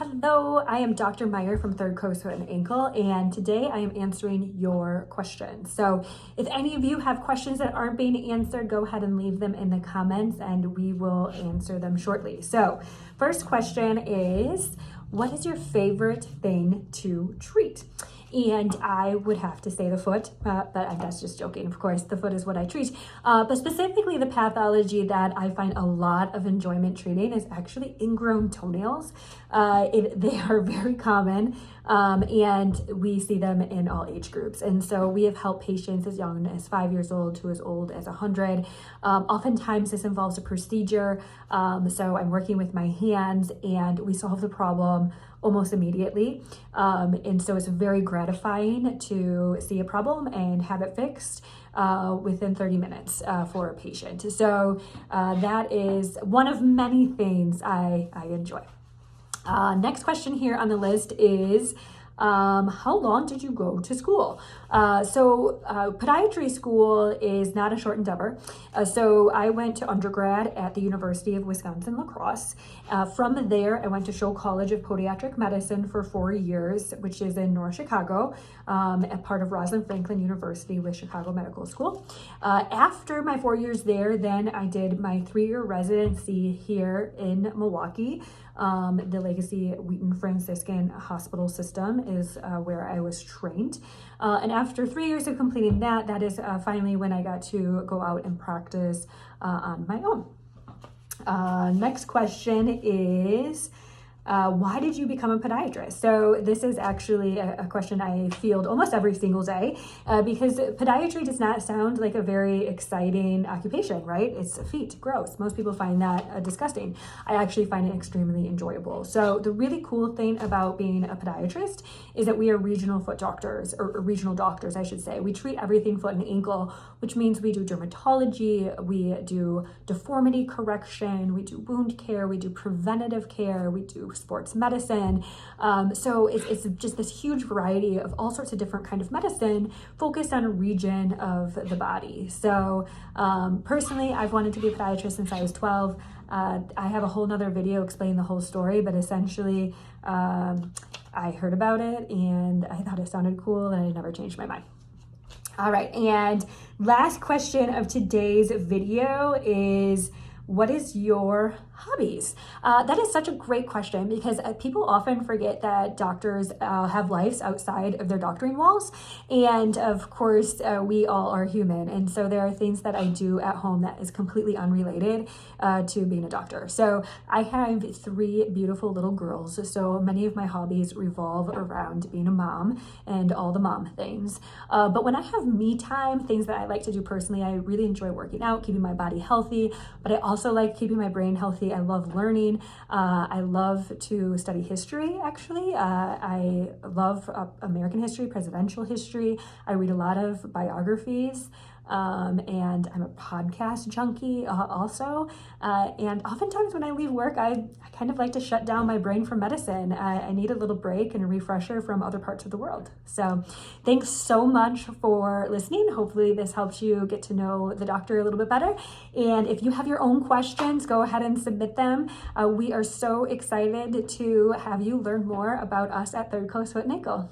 Hello, I am Dr. Meier from Third Coast Foot and Ankle, and today I am answering your questions. So if any of you have questions that aren't being answered, go ahead and leave them in the comments and we will answer them shortly. So first question is, what is your favorite thing to treat? And I would have to say the foot, but that's just joking. Of course, the foot is what I treat. But specifically the pathology that I find a lot of enjoyment treating is actually ingrown toenails. They are very common, and we see them in all age groups. And so we have helped patients as young as 5 years old to as old as 100. Oftentimes this involves a procedure. So I'm working with my hands and we solve the problem almost immediately. And so it's very gratifying to see a problem and have it fixed within 30 minutes for a patient. So that is one of many things I enjoy. Next question here on the list is, how long did you go to school? So podiatry school is not a short endeavor. So I went to undergrad at the University of Wisconsin-La Crosse. From there, I went to Scholl College of Podiatric Medicine for 4 years, which is in North Chicago, a part of Rosalind Franklin University with Chicago Medical School. After my 4 years there, then I did my 3-year residency here in Milwaukee. The Legacy Wheaton Franciscan Hospital System is where I was trained. And after 3 years of completing that, that is finally when I got to go out and practice on my own. Next question is, why did you become a podiatrist? So this is actually a question I field almost every single day because podiatry does not sound like a very exciting occupation, right? It's feet, gross. Most people find that disgusting. I actually find it extremely enjoyable. So the really cool thing about being a podiatrist is that we are regional foot doctors, or regional doctors, I should say. We treat everything foot and ankle, which means we do dermatology, we do deformity correction, we do wound care, we do preventative care, we do sports medicine. So it's just this huge variety of all sorts of different kind of medicine focused on a region of the body. So personally, I've wanted to be a podiatrist since I was 12. I have a whole nother video explaining the whole story, but essentially I heard about it and I thought it sounded cool and I never changed my mind. All right, and last question of today's video is, what is your hobbies? That is such a great question because people often forget that doctors have lives outside of their doctoring walls. And of course, we all are human. And so there are things that I do at home that is completely unrelated to being a doctor. So I have 3 beautiful little girls. So many of my hobbies revolve around being a mom and all the mom things. But when I have me time, things that I like to do personally, I really enjoy working out, keeping my body healthy, but I also like keeping my brain healthy. I love learning. I love to study history, actually. I love American history, presidential history. I read a lot of biographies. And I'm a podcast junkie also. And oftentimes when I leave work, I kind of like to shut down my brain from medicine. I need a little break and a refresher from other parts of the world. So thanks so much for listening. Hopefully this helps you get to know the doctor a little bit better. And if you have your own questions, go ahead and submit them. We are so excited to have you learn more about us at Third Coast Foot and Ankle.